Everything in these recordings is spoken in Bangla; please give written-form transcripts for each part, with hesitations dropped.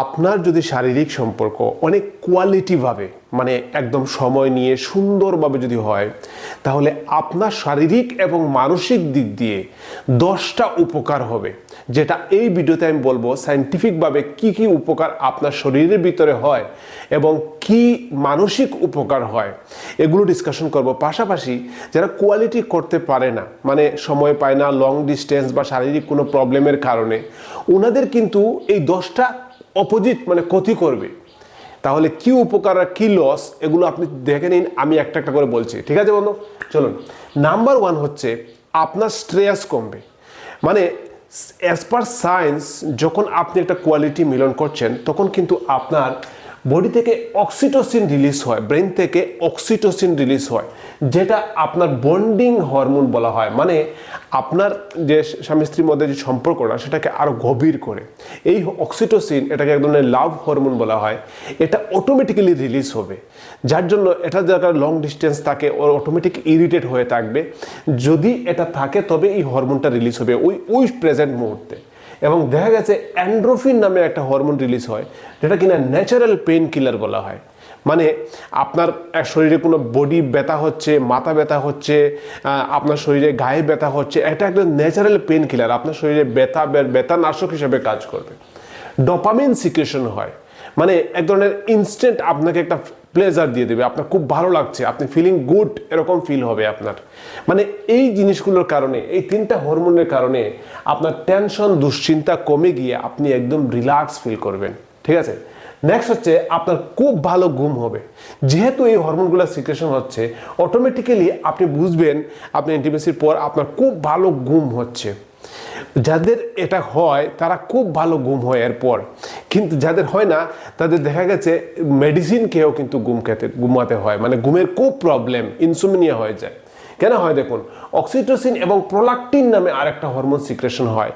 আপনার যদি শারীরিক সম্পর্ক অনেক কোয়ালিটিভাবে মানে একদম সময় নিয়ে সুন্দরভাবে যদি হয়, তাহলে আপনার শারীরিক এবং মানসিক দিক দিয়ে 10টা উপকার হবে, যেটা এই ভিডিওতে আমি বলবো সায়েন্টিফিকভাবে কি কি উপকার আপনার শরীরের ভিতরে হয় এবং কি মানসিক উপকার হয়, এগুলো ডিসকাশন করব। পাশাপাশি যারা কোয়ালিটি করতে পারে না, মানে সময় পায় না, লং ডিস্টেন্স বা শারীরিক কোনো প্রবলেমের কারণে, ওনাদের কিন্তু এই 10টা অপোজিট মানে ক্ষতি করবে। তাহলে কি উপকার আর কি লস, এগুলো আপনি দেখে নিন, আমি একটা একটা করে বলছি, ঠিক আছে বন্ধু? চলুন। নাম্বার 1 হচ্ছে আপনার স্ট্রেস কমবে। মানে অ্যাজ পার সায়েন্স, যখন আপনি একটা কোয়ালিটি মিলন করছেন তখন কিন্তু আপনার বডি থেকে অক্সিটোসিন রিলিজ হয়, ব্রেন থেকে অক্সিটোসিন রিলিজ হয়, যেটা আপনার বন্ডিং হরমোন বলা হয়। মানে আপনার যে স্বামী স্ত্রীর মধ্যে যে সম্পর্কটা, সেটাকে আরও গভীর করে। এই অক্সিটোসিন, এটাকে এক ধরনের লাভ হরমোন বলা হয়, এটা অটোমেটিক্যালি রিলিজ হবে, যার জন্য এটা যারা লং ডিস্টেন্স থাকে ওর অটোমেটিক ইরিটেট হয়ে থাকবে। যদি এটা থাকে তবে এই হরমোনটা রিলিজ হবে ওই প্রেজেন্ট মুহূর্তে। এবং দেখা গেছে অ্যান্ড্রোফিন নামে একটা হরমোন রিলিজ হয়, যেটা কিনা ন্যাচারাল পেন কিলার বলা হয়। মানে আপনার শরীরে কোনো বডি ব্যথা হচ্ছে, মাথা ব্যথা হচ্ছে, আপনার শরীরে গায়ে ব্যথা হচ্ছে, এটা একটা ন্যাচারাল পেন কিলার, আপনার শরীরে ব্যথা নাশক হিসেবে কাজ করবে। ডোপামিন সিক্রেশন হয়, মানে এক ধরনের ইনস্ট্যান্ট আপনাকে একটা প্লেজার দিয়ে দেবে, আপনার খুব ভালো লাগছে, আপনি ফিলিং গুড, এরকম ফিল হবে আপনার। মানে এই জিনিসগুলোর কারণে, এই 3টা হরমোনের কারণে আপনার টেনশন দুশ্চিন্তা কমে গিয়ে আপনি একদম রিল্যাক্স ফিল করবেন, ঠিক আছে? নেক্সট হচ্ছে আপনার খুব ভালো ঘুম হবে। যেহেতু এই হরমোনগুলো সিক্রেশন হচ্ছে, অটোমেটিক্যালি আপনি বুঝবেন আপনি ইন্টিমেসির পর আপনার খুব ভালো ঘুম হচ্ছে। যাদের এটা হয় তারা খুব ভালো ঘুম হয় এরপর, কিন্তু যাদের হয় না তাদের দেখা গেছে মেডিসিন খেয়েও কিন্তু ঘুমাতে হয়, মানে ঘুমের খুব প্রবলেম, ইনসোমনিয়া হয়ে যায়। কেন হয় দেখুন, অক্সিটোসিন এবং প্রোলাকটিন নামে আরেকটা হরমোন সিক্রেশন হয়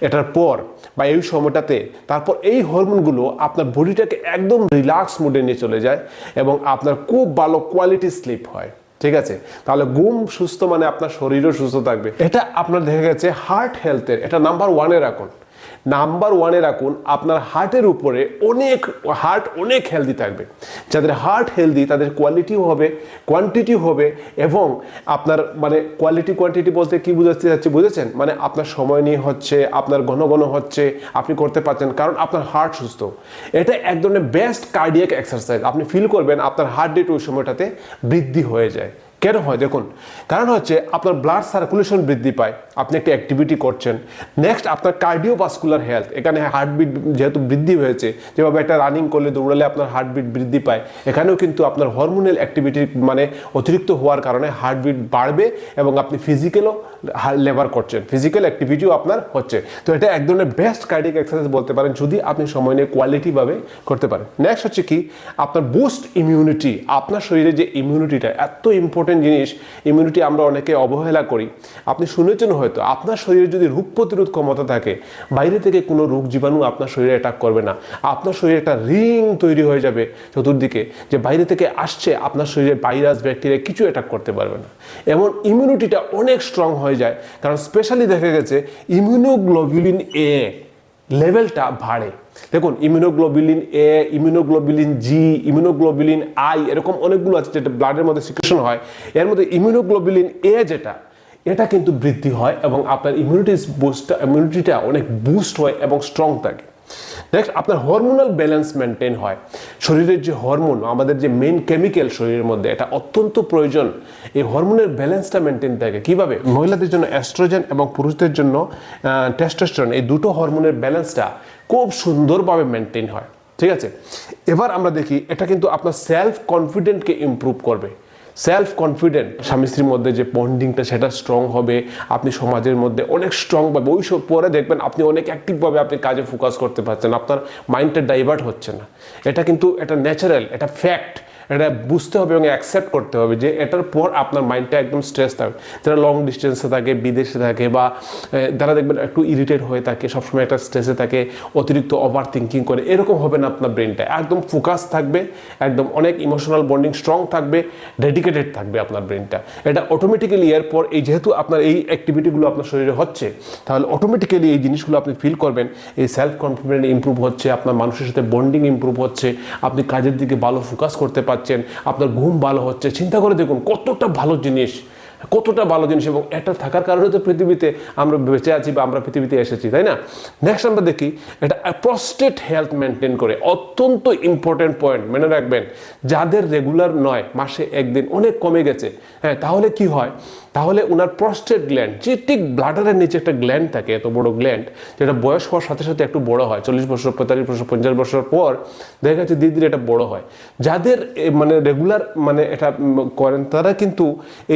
এটার পর বা এই সময়টাতে। তারপর এই হরমোনগুলো আপনার বডিটাকে একদম রিল্যাক্স মুডে নিয়ে চলে যায় এবং আপনার খুব ভালো কোয়ালিটি স্লিপ হয়, ঠিক আছে? তাহলে ঘুম সুস্থ মানে আপনার শরীরও সুস্থ থাকবে। এটা আপনার দেখা গেছে হার্ট হেলথের, এটা নাম্বার 1-এ রাখুন। নাম্বার 1-এ রাখুন, আপনার হার্টের উপরে হার্ট অনেক হেলদি থাকবে। যাদের হার্ট হেলদি তাদের কোয়ালিটিও হবে, কোয়ান্টিটিও হবে। এবং আপনার মানে কোয়ান্টিটি বলতে কি বুঝাতে যাচ্ছে বুঝেছেন? মানে আপনার সময় নিয়ে হচ্ছে, আপনার ঘন ঘন হচ্ছে, আপনি করতে পারছেন কারণ আপনার হার্ট সুস্থ। এটা এক ধরনের বেস্ট কার্ডিয়াক এক্সারসাইজ। আপনি ফিল করবেন আপনার হার্ট রেট ওই সময়টাতে বৃদ্ধি হয়ে যায়। কেন হয় দেখুন, কারণ হচ্ছে আপনার ব্লাড সার্কুলেশন বৃদ্ধি পায়, আপনি একটা অ্যাক্টিভিটি করছেন। নেক্সট আপনার কার্ডিওভাস্কুলার হেলথ, এখানে হার্টবিট যেহেতু বৃদ্ধি হয়েছে, যেভাবে একটা রানিং করলে দৌড়ালে আপনার হার্টবিট বৃদ্ধি পায়, এখানেও কিন্তু আপনার হরমোনাল অ্যাক্টিভিটি মানে অতিরিক্ত হওয়ার কারণে হার্টবিট বাড়বে এবং আপনি ফিজিক্যালও লেবার করছেন, ফিজিক্যাল অ্যাক্টিভিটিও আপনার হচ্ছে। তো এটা এক ধরনের বেস্ট কার্ডিয়াক এক্সারসাইজ বলতে পারেন, যদি আপনি সময় নিয়ে কোয়ালিটিভাবে করতে পারেন। নেক্সট হচ্ছে কি, আপনার বুস্ট ইমিউনিটি। আপনার শরীরে যে ইমিউনিটিটা এত ইম্পর্টেন্ট জিনিস, ইমিউনিটি আমরা অনেকে অবহেলা করি। আপনি শুনেছেন হয়তো, আপনার শরীরে যদি রোগ প্রতিরোধ ক্ষমতা থাকে, বাইরে থেকে কোনো রোগ জীবাণু আপনার শরীরে অ্যাটাক করবে না। আপনার শরীরে একটা রিং তৈরি হয়ে যাবে চতুর্দিকে, যে বাইরে থেকে আসছে, আপনার শরীরে ভাইরাস ব্যাকটেরিয়া কিছু অ্যাটাক করতে পারবে না। এমন ইমিউনিটিটা অনেক স্ট্রং হয়ে যায়, কারণ স্পেশালি দেখা গেছে ইমিউনোগ্লোবুলিন এ লেভেলটা বাড়ে। দেখুন, immunoglobulin A, immunoglobulin G, immunoglobulin I, এরকম অনেকগুলো আছে যেটা ব্লাডের মধ্যে সিক্রেশন হয়। এর মধ্যে ইমিউনোগ্লোবুলিন এ এটা কিন্তু বৃদ্ধি হয় এবং আপনার ইমিউনিটিটা অনেক বুস্ট হয় এবং স্ট্রং থাকে। নেক্সট আপনার হরমোনাল ব্যালেন্স মেনটেন হয়। শরীরের যে হরমোন, আমাদের যে মেইন কেমিক্যাল শরীরের মধ্যে, এটা অত্যন্ত প্রয়োজন। এই হরমোনের ব্যালেন্সটা মেনটেন থাকে কিভাবে? মহিলাদের জন্য অ্যাস্ট্রোজেন এবং পুরুষদের জন্য টেস্টোস্টেরন, এই দুটো হরমোনের ব্যালেন্সটা খুব সুন্দরভাবে মেনটেন হয়, ঠিক আছে? এবার আমরা দেখি, এটা কিন্তু আপনার সেলফ কনফিডেন্টকে ইমপ্রুভ করবে। সেলফ কনফিডেন্ট, স্বামী স্ত্রীর মধ্যে যে বন্ডিংটা সেটা স্ট্রং হবে, আপনি সমাজের মধ্যে অনেক স্ট্রংভাবে ওই সব পরে দেখবেন আপনি অনেক অ্যাক্টিভভাবে আপনি কাজে ফোকাস করতে পারছেন, আপনার মাইন্ডটা ডাইভার্ট হচ্ছে না। এটা কিন্তু এটা ন্যাচারাল, এটা ফ্যাক্ট। এটা বুঝতে হবে এবং অ্যাকসেপ্ট করতে হবে যে এটার পর আপনার মাইন্ডটা একদম স্ট্রেস থাকে। যারা লং ডিস্টেন্সে থাকে, বিদেশে থাকে, বা যারা দেখবেন একটু ইরিটেট হয়ে থাকে, সবসময় একটা স্ট্রেসে থাকে, অতিরিক্ত ওভার থিঙ্কিং করে, এরকম হবে না আপনার ব্রেনটা। একদম ফোকাস থাকবে, একদম অনেক ইমোশনাল বন্ডিং স্ট্রং থাকবে, ডেডিকেটেড থাকবে আপনার ব্রেনটা। এটা অটোমেটিক্যালি এরপর এই যেহেতু আপনার এই অ্যাক্টিভিটিগুলো আপনার শরীরে হচ্ছে, তাহলে অটোমেটিক্যালি এই জিনিসগুলো আপনি ফিল করবেন। এই সেলফ কনফিডেন্স ইমপ্রুভ হচ্ছে, আপনার মানুষের সাথে বন্ডিং ইমপ্রুভ হচ্ছে, আপনি কাজের দিকে ভালো ফোকাস করতে পারছেন, আপনার ঘুম ভালো হচ্ছে। চিন্তা করে দেখুন কতটা ভালো জিনিস, কতটা ভালো জিনিস, এবং এটা থাকার কারণে তো পৃথিবীতে আমরা বেঁচে আছি বা আমরা পৃথিবীতে এসেছি, তাই না? নেক্সট আমরা দেখি এটা প্রস্টেট হেলথ মেনটেন করে, অত্যন্ত ইম্পর্টেন্ট পয়েন্ট মনে রাখবেন। যাদের রেগুলার নয়, মাসে একদিন অনেক কমে গেছে, হ্যাঁ, তাহলে কি হয়, তাহলে ওনার প্রস্টেট গ্ল্যান্ড, যে ঠিক ব্লাডারের নিচে একটা গ্ল্যান্ড থাকে, এত বড় গ্ল্যান্ড, যেটা বয়স হওয়ার সাথে সাথে একটু বড় হয়, 40 বছর, 45 বছর, 50 বছর পর দেখা যাচ্ছে ধীরে ধীরে এটা বড় হয়। যাদের মানে রেগুলার মানে এটা করেন, তারা কিন্তু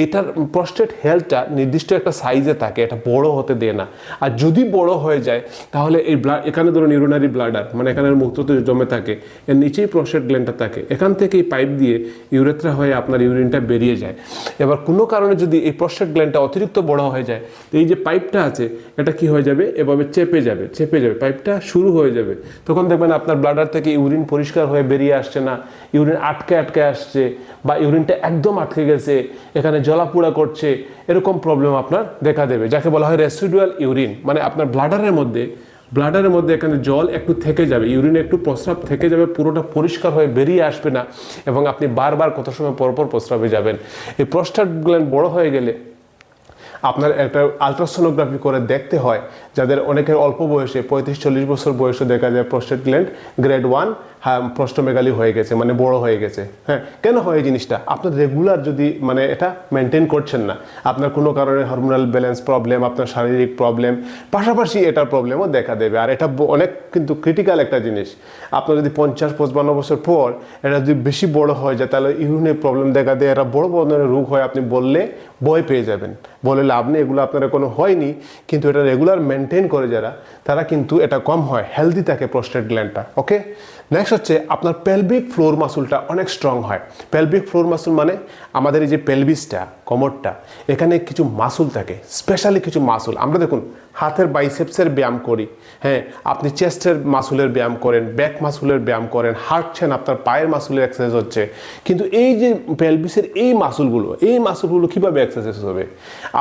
এইটার প্রস্টেট হেলথটা নির্দিষ্ট একটা সাইজে থাকে, এটা বড় হতে দেয় না। আর যদি বড় হয়ে যায়, তাহলে এই এখানে ধরুন ইউরিনারি ব্লাডার, মানে এখানে মূত্রতে জমে থাকে, এর নিচেই প্রস্টেট গ্ল্যান্ডটা থাকে, এখান থেকে এই পাইপ দিয়ে ইউরেথ্রা হয়ে আপনার ইউরিনটা বেরিয়ে যায়। এবার কোনো কারণে যদি এই প্রস্টেট গ্ল্যান্ডটা অতিরিক্ত বড় হয়ে যায়, তো এই যে পাইপটা আছে এটা কি হয়ে যাবে, এভাবে চেপে যাবে, পাইপটা শুরু হয়ে যাবে। তখন দেখবেন আপনার ব্লাডার থেকে ইউরিন পরিষ্কার হয়ে বেরিয়ে আসছে না, ইউরিন আটকে আটকে আসছে, বা ইউরিনটা একদম আটকে গেছে, এখানে জ্বলাপোড়া করছে, এরকম প্রবলেম আপনার দেখা দেবে, যাকে বলা হয় রেসিডুয়াল ইউরিন। মানে আপনার ব্লাডারের মধ্যে এখানে জল একটু থেকে যাবে, ইউরিনে একটু প্রস্রাব থেকে যাবে, পুরোটা পরিষ্কার হয়ে বেরিয়ে আসবে না, এবং আপনি বারবার কত সময় পরপর প্রস্রাবে যাবেন। এই প্রস্টেট গ্ল্যান্ড বড় হয়ে গেলে আপনার একটা আলট্রাসোনোগ্রাফি করে দেখতে হয়, যাদের অনেকের অল্প বয়সে 35-40 বছর বয়সে দেখা যায় প্রস্টেট গ্ল্যান্ড গ্রেড 1 প্রস্টোমেগালি হয়ে গেছে, মানে বড় হয়ে গেছে। হ্যাঁ, কেন হয় এই জিনিসটা? আপনার রেগুলার যদি মানে এটা মেনটেন করছেন না, আপনার কোনো কারণে হরমোনাল ব্যালেন্স প্রবলেম, আপনার শারীরিক প্রবলেম, পাশাপাশি এটার প্রবলেমও দেখা দেবে। আর এটা অনেক কিন্তু ক্রিটিক্যাল একটা জিনিস। আপনার যদি 50-55 বছর পর এটা যদি বেশি বড় হয়ে যায়, তাহলে ইউরিনের প্রবলেম দেখা দেয়, এটা বড় ধরনের রোগ হয়। আপনি বললে ভয় পেয়ে যাবেন, বলে লাভ নেই, এগুলো আপনার কোনো হয়নি, কিন্তু এটা রেগুলার মেনটেন করে যারা, তারা কিন্তু এটা কম হয়, হেলদি থাকে প্রস্টেট গ্ল্যান্ডটা। ওকে, নেক্সট হচ্ছে আপনার পেলভিক ফ্লোর মাসুলটা অনেক স্ট্রং হয়। পেলভিক ফ্লোর মাসুল মানে আমাদের এই যে পেলভিসটা, কোমরটা, এখানে কিছু মাসুল থাকে, স্পেশালি কিছু মাসুল। আমরা দেখুন হাতের বাইসেপসের ব্যায়াম করি, হ্যাঁ, আপনি চেস্টের মাসুলের ব্যায়াম করেন, ব্যাক মাসুলের ব্যায়াম করেন, হাঁটছেন, আপনার পায়ের মাসুলের এক্সারসাইজ হচ্ছে, কিন্তু এই যে পেলভিসের এই মাসুলগুলো কীভাবে এক্সারসাইজ হবে?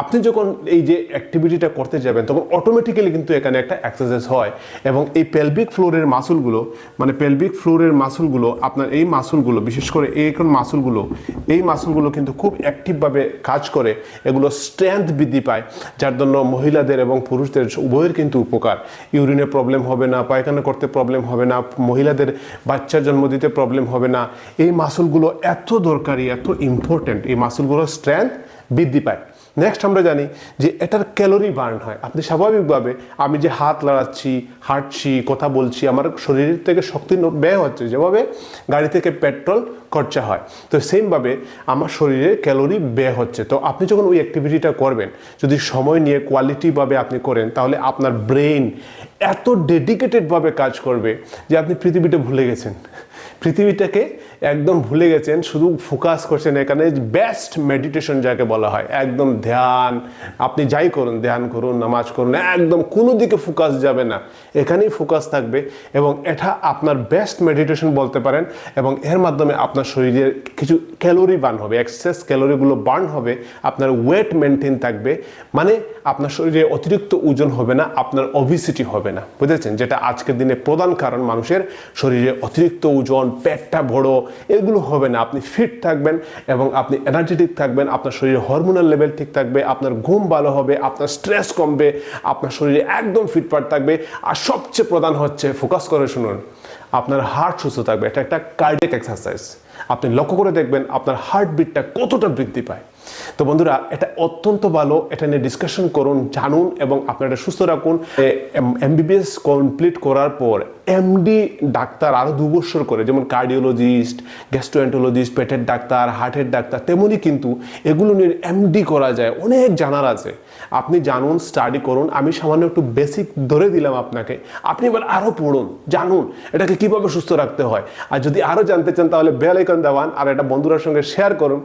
আপনি যখন এই যে অ্যাক্টিভিটিটা করতে যাবেন, তখন অটোমেটিক্যালি কিন্তু এখানে একটা এক্সারসাইজ হয়, এবং এই পেলভিক ফ্লোরের মাসুলগুলো, মানে পেলভিক ফ্লোরের মাসুলগুলো, আপনার এই মাসুলগুলো, বিশেষ করে এই মাসুলগুলো কিন্তু খুব অ্যাক্টিভভাবে কাজ করে, এগুলো স্ট্রেংথ বৃদ্ধি পায়, যার জন্য মহিলাদের এবং পুরুষদের উভয়ের কিন্তু উপকার। ইউরিনে প্রবলেম হবে না, পায়খানা করতে প্রবলেম হবে না, মহিলাদের বাচ্চা জন্ম দিতে প্রবলেম হবে না। এই মাসুলগুলো এত দরকারি, এত ইম্পর্টেন্ট, এই মাসুলগুলোর স্ট্রেংথ বৃদ্ধি পায়। নেক্সট আমরা জানি যে এটার ক্যালোরি বার্ন হয়। আপনি স্বাভাবিকভাবে, আমি যে হাত লাড়াচ্ছি, হাঁটছি, কথা বলছি, আমার শরীর থেকে শক্তি ব্যয় হচ্ছে, যেভাবে গাড়ি থেকে পেট্রোল খরচা হয়, তো সেমভাবে আমার শরীরে ক্যালোরি ব্যয় হচ্ছে। তো আপনি যখন ওই অ্যাক্টিভিটিটা করবেন, যদি সময় নিয়ে কোয়ালিটিভাবে আপনি করেন, তাহলে আপনার ব্রেন এত ডেডিকেটেডভাবে কাজ করবে যে আপনি পৃথিবীটা ভুলে গেছেন, পৃথিবীটাকে একদম ভুলে গেছেন, শুধু ফোকাস করছেন এখানে। বেস্ট মেডিটেশন যাকে বলা হয়, একদম ধ্যান, আপনি যাই করুন, ধ্যান করুন, নামাজ করুন, একদম কোনো দিকে ফোকাস যাবে না, এখানেই ফোকাস থাকবে, এবং এটা আপনার বেস্ট মেডিটেশন বলতে পারেন। এবং এর মাধ্যমে আপনার শরীরের কিছু ক্যালোরি বার্ন হবে, এক্সেস ক্যালোরিগুলো বার্ন হবে, আপনার ওয়েট মেনটেন থাকবে, মানে আপনার শরীরে অতিরিক্ত ওজন হবে না, আপনার ওবেসিটি হবে না, বুঝেছেন? যেটা আজকের দিনে প্রধান কারণ মানুষের শরীরে অতিরিক্ত ওজন, পেটটা বড়, এগুলো হবে না। আপনি ফিট থাকবেন এবং আপনি এনার্জেটিক থাকবেন, আপনার শরীরে হরমোনাল লেভেল ঠিক থাকবে, আপনার ঘুম ভালো হবে, আপনার স্ট্রেস কমবে, আপনার শরীরে একদম ফিটফাট থাকবে। আর সবচেয়ে প্রধান হচ্ছে, ফোকাস করে শুনুন, আপনার হার্ট সুস্থ থাকবে। এটা একটা কার্ডিয়াক এক্সারসাইজ। আপনি লক্ষ্য করে দেখবেন আপনার হার্টবিটটা কতটা বৃদ্ধি পায়। তো বন্ধুরা, এটা অত্যন্ত ভালো, এটা নিয়ে ডিসকাশন করুন, জানুন এবং আপনারা সুস্থ রাখুন। এমবিবিএস কমপ্লিট করার পর এমডি ডাক্তার আরও 2 বছর করে, যেমন কার্ডিওলজিস্ট, গ্যাস্ট্রোএন্টারোলজিস্ট, পেটের ডাক্তার, হার্টের ডাক্তার, তেমনই কিন্তু এগুলো নিয়ে এমডি করা যায়, অনেক জানার আছে। আপনি জানুন, স্টাডি করুন। আমি সামান্য একটু বেসিক ধরে দিলাম আপনাকে, আপনি এবার আরও পড়ুন, জানুন এটাকে কীভাবে সুস্থ রাখতে হয়। আর যদি আরও জানতে চান তাহলে বেল আইকন দেওয়ান, আর এটা বন্ধুদের সঙ্গে শেয়ার করুন।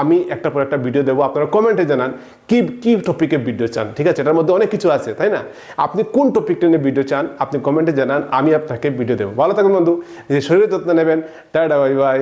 আমি একটা পর একটা ভিডিও দেবো, আপনারা কমেন্টে জানান কি টপিকে ভিডিও চান। ঠিক আছে, এটার মধ্যে অনেক কিছু আছে, তাই না? আপনি কোন টপিকটা নিয়ে ভিডিও চান আপনি কমেন্টে জানান, আমি আপনাকে ভিডিও দেবো। ভালো থাকুন বন্ধু, নিজের শরীরের যত্ন নেবেন। Tata, bye bye.